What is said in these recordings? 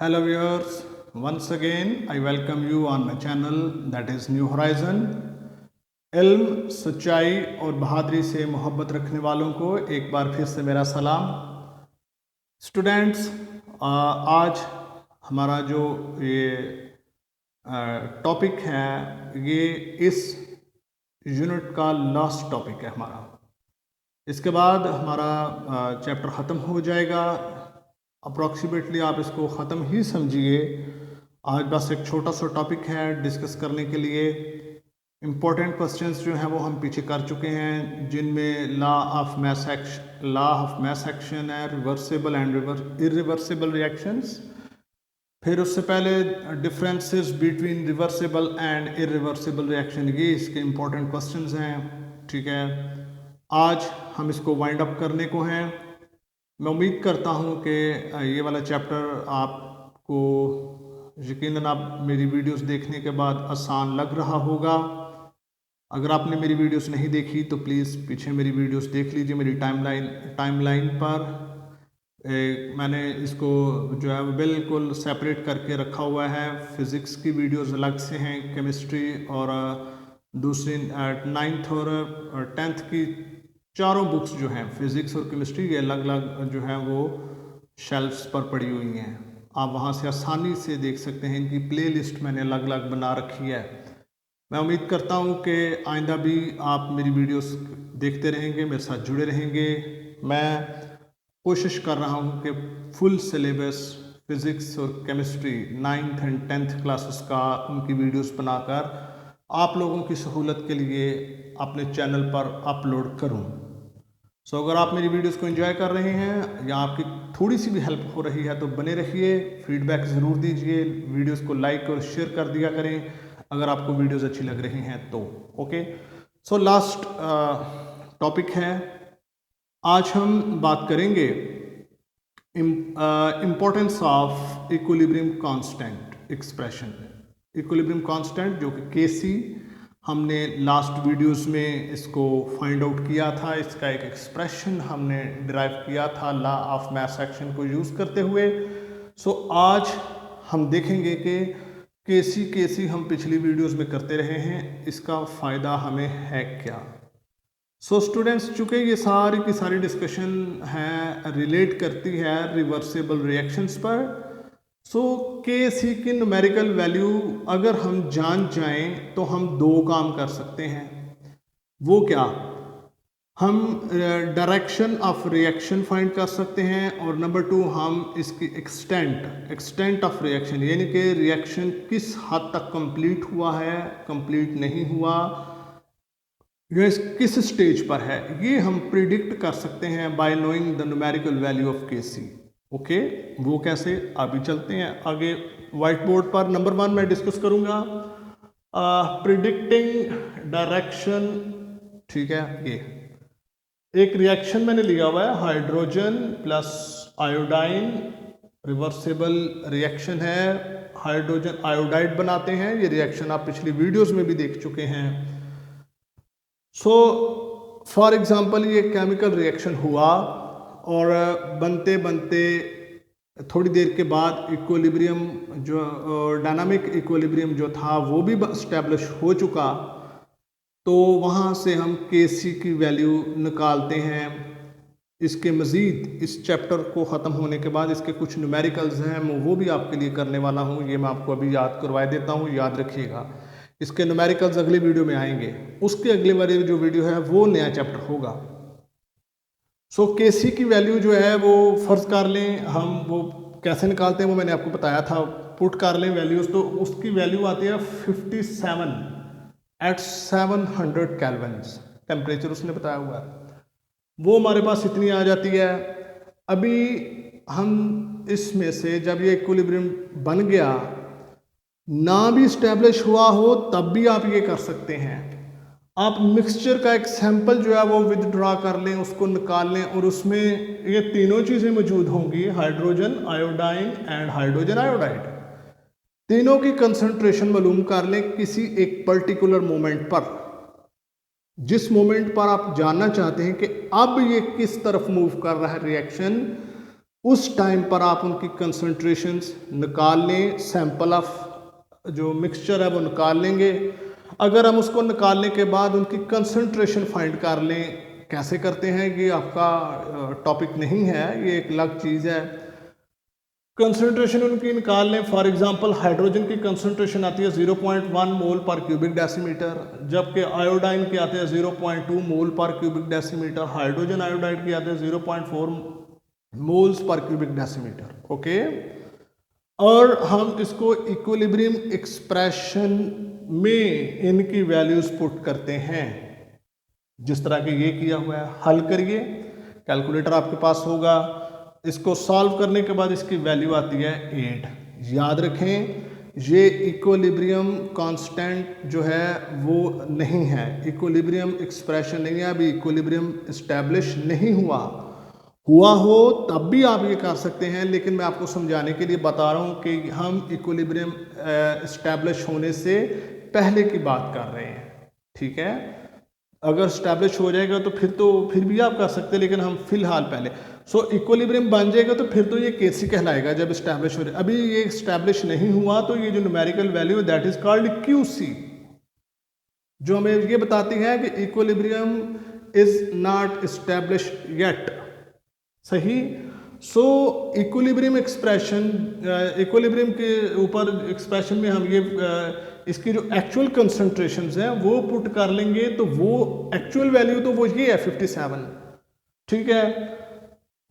Hello viewers, once again I welcome you on my channel that is New Horizon। इल्म, सच्चाई और बहादुरी से मोहब्बत रखने वालों को एक बार फिर से मेरा सलाम। स्टूडेंट्स, आज हमारा जो ये टॉपिक है ये इस यूनिट का लास्ट टॉपिक है हमारा। इसके बाद हमारा चैप्टर ख़त्म हो जाएगा। अप्रॉक्सीमेटली आप इसको ख़त्म ही समझिए। आज बस एक छोटा सा टॉपिक है डिस्कस करने के लिए। इम्पोर्टेंट क्वेश्चंस जो हैं वो हम पीछे कर चुके हैं, जिनमें लॉ ऑफ मैस एक्शन है, रिवर्सिबल एंड इरिवर्सिबल रिएक्शंस। फिर उससे पहले differences between reversible and irreversible reaction, ये इसके इम्पोर्टेंट क्वेश्चंस हैं। ठीक है, आज हम इसको वाइंड अप करने को हैं। मैं उम्मीद करता हूँ कि ये वाला चैप्टर आपको यकीनन आप मेरी वीडियोस देखने के बाद आसान लग रहा होगा। अगर आपने मेरी वीडियोस नहीं देखी तो प्लीज़ पीछे मेरी वीडियोस देख लीजिए। मेरी टाइमलाइन पर मैंने इसको जो है बिल्कुल सेपरेट करके रखा हुआ है। फ़िज़िक्स की वीडियोस अलग से हैं, केमिस्ट्री और दूसरी 9th और 10th की चारों बुक्स जो हैं फ़िज़िक्स और केमिस्ट्री, ये अलग अलग जो हैं वो शेल्फ्स पर पड़ी हुई हैं। आप वहाँ से आसानी से देख सकते हैं। इनकी प्लेलिस्ट मैंने अलग अलग बना रखी है। मैं उम्मीद करता हूँ कि आइंदा भी आप मेरी वीडियोस देखते रहेंगे, मेरे साथ जुड़े रहेंगे। मैं कोशिश कर रहा हूँ कि फुल सिलेबस फ़िज़िक्स और chemistry 9th and 10th classes का उनकी वीडियोस बनाकर आप लोगों की सहूलत के लिए अपने चैनल पर अपलोड करूं। अगर आप मेरी वीडियोस को एंजॉय कर रहे हैं या आपकी थोड़ी सी भी हेल्प हो रही है तो बने रहिए, फीडबैक ज़रूर दीजिए, वीडियोस को लाइक और शेयर कर दिया करें अगर आपको वीडियोस अच्छी लग रही हैं तो। ओके, लास्ट टॉपिक है, आज हम बात करेंगे importance of equilibrium constant expression. Equilibrium constant जो कि केसी, हमने लास्ट वीडियोस में इसको फाइंड आउट किया था। इसका एक एक्सप्रेशन हमने डिराइव किया था लॉ ऑफ मैस एक्शन को यूज़ करते हुए। आज हम देखेंगे कि केसी हम पिछली वीडियोस में करते रहे हैं, इसका फ़ायदा हमें है क्या। स्टूडेंट्स, चूँकि ये सारी की सारी डिस्कशन है रिलेट करती है रिवर्सिबल रिएक्शंस पर, केसी की न्यूमेरिकल वैल्यू अगर हम जान जाएं तो हम दो काम कर सकते हैं। वो क्या, हम डायरेक्शन ऑफ रिएक्शन फाइंड कर सकते हैं, और नंबर 2 हम इसकी एक्सटेंट ऑफ रिएक्शन, यानी कि रिएक्शन किस हद तक कंप्लीट हुआ है, कंप्लीट नहीं हुआ, यह किस स्टेज पर है, ये हम प्रिडिक्ट कर सकते हैं by knowing the numerical value of KC. Okay, वो कैसे, अभी चलते हैं आगे। व्हाइट बोर्ड पर नंबर 1 मैं डिस्कस करूंगा प्रिडिक्टिंग डायरेक्शन। ठीक है, ये एक रिएक्शन मैंने लिया हुआ है, hydrogen plus iodine, reversible reaction है। हाइड्रोजन आयोडाइड बनाते हैं, ये रिएक्शन आप पिछली वीडियोस में भी देख चुके हैं। फॉर एग्जाम्पल ये केमिकल रिएक्शन हुआ और बनते बनते थोड़ी देर के बाद इक्विलिब्रियम जो डायनामिक इक्विलिब्रियम जो था वो भी इस्टेब्लिश हो चुका, तो वहाँ से हम केसी की वैल्यू निकालते हैं। इसके मज़ीद इस चैप्टर को ख़त्म होने के बाद इसके कुछ न्यूमेरिकल्स हैं, मैं वो भी आपके लिए करने वाला हूँ। ये मैं आपको अभी याद करवा देता हूँ, याद रखिएगा। इसके न्यूमेरिकल्स अगले वीडियो में आएंगे, उसके अगले वाली जो वीडियो है वो नया चैप्टर होगा। केसी की वैल्यू जो है वो फ़र्ज़ कर लें, हम वो कैसे निकालते हैं वो मैंने आपको बताया था। पुट कर लें वैल्यूज़, तो उसकी वैल्यू आती है 57 at 700 केल्विन्स, टेम्परेचर उसने बताया हुआ है, वो हमारे पास इतनी आ जाती है। अभी हम इसमें से जब ये इक्विलिब्रियम बन गया, ना भी इस्टेब्लिश हुआ हो तब भी आप ये कर सकते हैं। आप मिक्सचर का एक सैंपल जो है वो विदड्रॉ कर लें, उसको निकाल लें, और उसमें ये तीनों चीज़ें मौजूद होंगी, hydrogen iodine and hydrogen iodide. तीनों की कंसंट्रेशन मालूम कर लें किसी एक पर्टिकुलर मोमेंट पर। जिस मोमेंट पर आप जानना चाहते हैं कि अब ये किस तरफ मूव कर रहा है रिएक्शन, उस टाइम पर आप उनकी कंसंट्रेशंस निकाल लें, सैंपल ऑफ जो मिक्सचर है वो निकाल लेंगे। अगर हम उसको निकालने के बाद उनकी कंसंट्रेशन फाइंड कर लें, कैसे करते हैं ये आपका टॉपिक नहीं है, ये एक अलग चीज़ है। कंसंट्रेशन उनकी निकाल लें। फॉर एग्जांपल हाइड्रोजन की कंसंट्रेशन आती है 0.1 मोल पर क्यूबिक डेसीमीटर, जबकि आयोडाइन के आते हैं 0.2 मोल पर क्यूबिक डेसीमीटर, हाइड्रोजन आयोडाइड के आते हैं 0.4 moles per cubic decimetre. Okay, और हम इसको इक्विलिब्रियम एक्सप्रेशन में इनकी वैल्यूज पुट करते हैं, जिस तरह के ये किया हुआ है। हल करिए, कैलकुलेटर आपके पास होगा, इसको सॉल्व करने के बाद इसकी वैल्यू आती है 8। याद रखें, ये इक्विलिब्रियम कांस्टेंट जो है वो नहीं है, इक्विलिब्रियम एक्सप्रेशन नहीं है, अभी इक्विलिब्रियम इस्टेब्लिश नहीं हुआ हो तब भी आप ये कर सकते हैं, लेकिन मैं आपको समझाने के लिए बता रहा हूँ कि हम इक्विलिब्रियम इस्टेब्लिश होने से पहले की बात कर रहे हैं। ठीक है, अगर स्टैब्लिश हो जाएगा तो फिर भी आप कर सकते हैं, लेकिन हम फिलहाल पहले इक्विलिब्रियम बन जाएगा तो फिर तो ये केसी कहलाएगा जब स्टैब्लिश हो जाए। अभी ये स्टैब्लिश नहीं हुआ तो ये जो numerical value that is called QC, जो हमें ये बताती है कि equilibrium is not establish yet. सही। इक्विलिब्रियम एक्सप्रेशन, इक्विलिब्रियम के ऊपर एक्सप्रेशन में हम ये इसकी जो एक्चुअल कंसंट्रेशंस हैं वो पुट कर लेंगे, तो वो एक्चुअल वैल्यू तो वो ये है 57। ठीक है,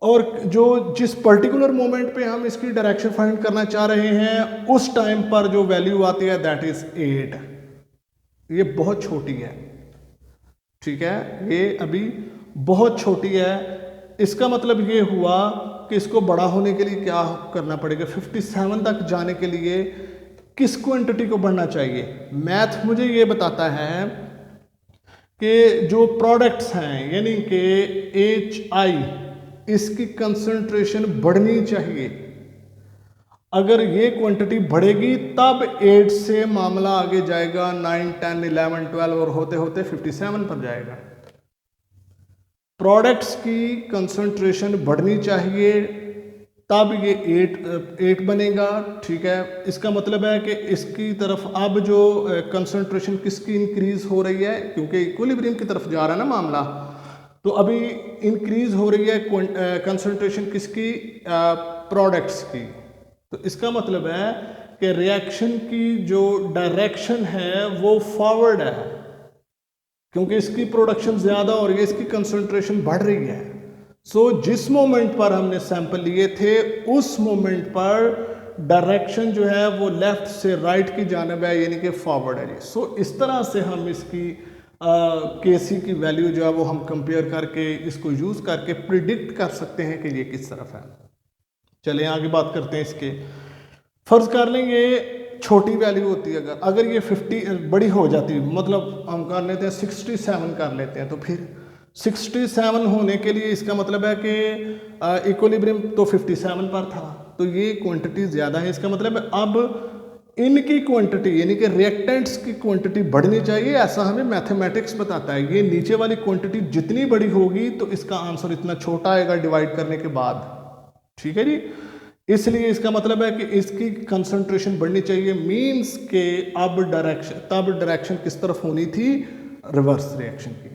और जो जिस पर्टिकुलर मोमेंट पे हम इसकी डायरेक्शन फाइंड करना चाह रहे हैं उस टाइम पर जो वैल्यू आती है दैट इज 8। ये बहुत छोटी है। ठीक है, ये अभी बहुत छोटी है। इसका मतलब ये हुआ कि इसको बड़ा होने के लिए क्या करना पड़ेगा, 57 तक जाने के लिए किस क्वांटिटी को बढ़ना चाहिए। मैथ मुझे ये बताता है कि जो प्रोडक्ट्स हैं यानी कि HI, इसकी कंसंट्रेशन बढ़नी चाहिए। अगर ये क्वांटिटी बढ़ेगी तब 8 से मामला आगे जाएगा, 9, 10, 11, 12 और होते होते 57 पर जाएगा। प्रोडक्ट्स की कंसंट्रेशन बढ़नी चाहिए तब ये 8 बनेगा। ठीक है, इसका मतलब है कि इसकी तरफ अब जो कंसंट्रेशन किसकी इंक्रीज हो रही है, क्योंकि इक्विलिब्रियम की तरफ जा रहा है ना मामला, तो अभी इंक्रीज हो रही है कंसंट्रेशन किसकी, प्रोडक्ट्स की। तो इसका मतलब है कि रिएक्शन की जो डायरेक्शन है वो फॉरवर्ड है, क्योंकि इसकी प्रोडक्शन ज़्यादा हो रही है, इसकी कंसंट्रेशन बढ़ रही है। जिस मोमेंट पर हमने सैंपल लिए थे उस मोमेंट पर डायरेक्शन जो है वो लेफ्ट से राइट की जानिब है, यानी कि फॉरवर्ड है जी। इस तरह से हम इसकी केसी की वैल्यू जो है वो हम कंपेयर करके इसको यूज़ करके प्रिडिक्ट कर सकते हैं कि ये किस तरफ है। चलिए आगे बात करते हैं इसके। फर्ज कर लेंगे छोटी वैल्यू होती है, अगर ये 50 बड़ी हो जाती है, मतलब हम कर लेते हैं 67 कर लेते हैं, तो फिर 67 होने के लिए इसका मतलब है कि इक्विलिब्रियम तो 57 पर था, तो ये क्वांटिटी ज़्यादा है। इसका मतलब है अब इनकी क्वांटिटी यानी कि रिएक्टेंट्स की क्वांटिटी बढ़नी चाहिए, ऐसा हमें मैथमेटिक्स बताता है। ये नीचे वाली क्वांटिटी जितनी बड़ी होगी तो इसका आंसर इतना छोटा आएगा डिवाइड करने के बाद। ठीक है जी, इसलिए इसका मतलब है कि इसकी कंसंट्रेशन बढ़नी चाहिए, मींस के अब डायरेक्शन किस तरफ होनी थी, रिवर्स रिएक्शन की,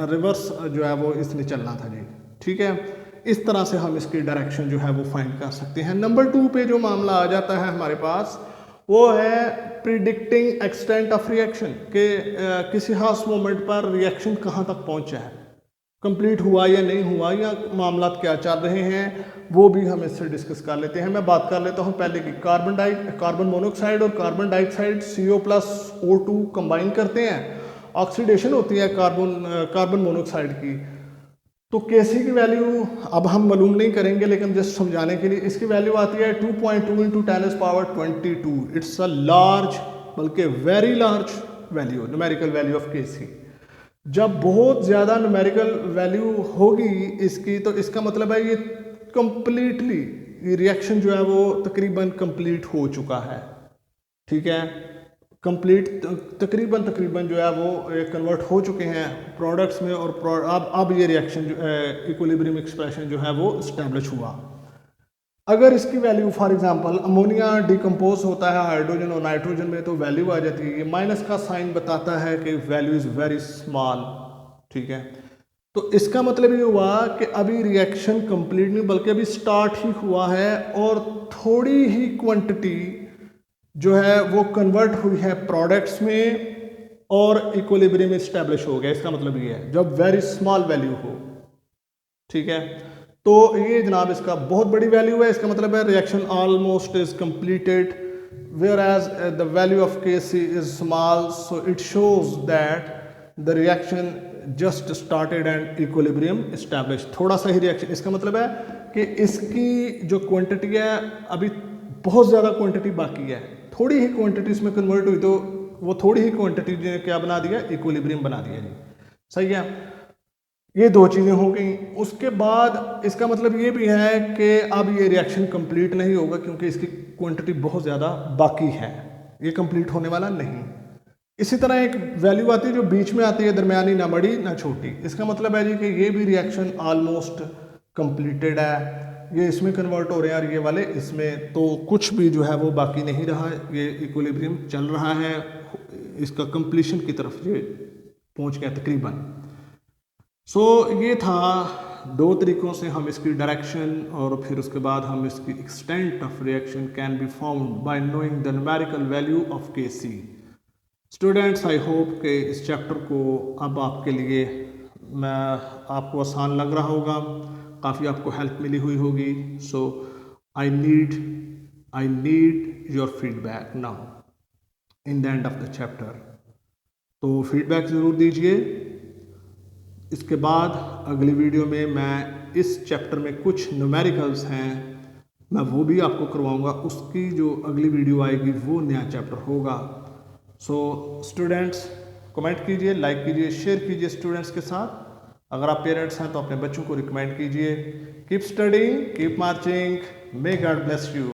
रिवर्स जो है वो इसने चलना था जी। ठीक है, इस तरह से हम इसकी डायरेक्शन जो है वो फाइंड कर सकते हैं। नंबर 2 पे जो मामला आ जाता है हमारे पास वो है प्रिडिक्टिंग एक्सटेंट ऑफ रिएक्शन, के किसी खास मोमेंट पर रिएक्शन कहाँ तक पहुँचा है, कंप्लीट हुआ या नहीं हुआ, या मामला क्या चल रहे हैं, वो भी हम इससे डिस्कस कर लेते हैं। मैं बात कर लेता हूँ पहले की कार्बन मोनोऑक्साइड और कार्बन डाइऑक्साइड CO+O2 कंबाइन करते हैं, ऑक्सीडेशन होती है कार्बन मोनोऑक्साइड की। तो केसी की वैल्यू अब हम मालूम नहीं करेंगे, लेकिन जस्ट समझाने के लिए इसकी वैल्यू आती है 2.2 × 10⁻22। इट्स अ लार्ज, बल्कि very large value, numerical value of KC. जब बहुत ज़्यादा न्यूमेरिकल वैल्यू होगी इसकी, तो इसका मतलब है ये कंप्लीटली रिएक्शन जो है वो तकरीबन कंप्लीट हो चुका है। ठीक है, कंप्लीट तकरीबन जो है वो कन्वर्ट हो चुके हैं प्रोडक्ट्स में, और अब ये रिएक्शन जो इक्विलिब्रियम एक्सप्रेशन जो है वो इस्टेब्लिश हुआ। अगर इसकी value for example ammonia decompose होता है हाइड्रोजन और नाइट्रोजन में तो वैल्यू आ जाती है, ये माइनस का साइन बताता है कि वैल्यू इज़ वेरी स्मॉल, ठीक है। तो इसका मतलब ये हुआ कि अभी रिएक्शन कंप्लीट नहीं बल्कि अभी स्टार्ट ही हुआ है और थोड़ी ही क्वांटिटी जो है वो कन्वर्ट हुई है प्रोडक्ट्स में और इक्विलिब्रियम इस्टेब्लिश हो गया। इसका मतलब ये है जब वेरी स्मॉल वैल्यू हो, ठीक है। तो ये जनाब इसका बहुत बड़ी वैल्यू है, इसका मतलब है reaction almost is completed whereas the value of Kc is small, so it shows that the reaction just started and equilibrium establish. थोड़ा सा ही रिएक्शन, इसका मतलब है कि इसकी जो क्वांटिटी है अभी बहुत ज़्यादा क्वांटिटी बाकी है, थोड़ी ही क्वांटिटी इसमें कन्वर्ट हुई तो वो थोड़ी ही क्वांटिटी ने क्या बना दिया, इक्विलिब्रियम बना दिया जी, सही है। ये दो चीज़ें हो गई। उसके बाद इसका मतलब ये भी है कि अब ये रिएक्शन कंप्लीट नहीं होगा क्योंकि इसकी क्वांटिटी बहुत ज़्यादा बाकी है, ये कंप्लीट होने वाला नहीं। इसी तरह एक वैल्यू आती है जो बीच में आती है, दरमियानी, ना बड़ी ना छोटी। इसका मतलब है जी कि ये भी रिएक्शन ऑलमोस्ट कंप्लीटेड है, ये इसमें कन्वर्ट हो रहे हैं और ये वाले इसमें, तो कुछ भी जो है वो बाकी नहीं रहा, ये इक्विलिब्रियम चल रहा है, इसका कंप्लीशन की तरफ ये पहुंच गया तकरीबन। सो ये था दो तरीक़ों से हम इसकी डायरेक्शन और फिर उसके बाद हम इसकी extent of reaction can be found by knowing the numerical value of Kc। Students, I hope कि इस चैप्टर को अब आपके लिए आपको आसान लग रहा होगा, काफ़ी आपको हेल्प मिली हुई होगी। So I need your feedback now in the end of the chapter. तो फीडबैक ज़रूर दीजिए। इसके बाद अगली वीडियो में मैं इस चैप्टर में कुछ न्यूमेरिकल्स हैं मैं वो भी आपको करवाऊंगा, उसकी जो अगली वीडियो आएगी वो नया चैप्टर होगा। सो स्टूडेंट्स, कमेंट कीजिए, लाइक कीजिए, शेयर कीजिए स्टूडेंट्स के साथ। अगर आप पेरेंट्स हैं तो अपने बच्चों को रिकमेंड कीजिए। Keep studying, keep marching, may God bless you.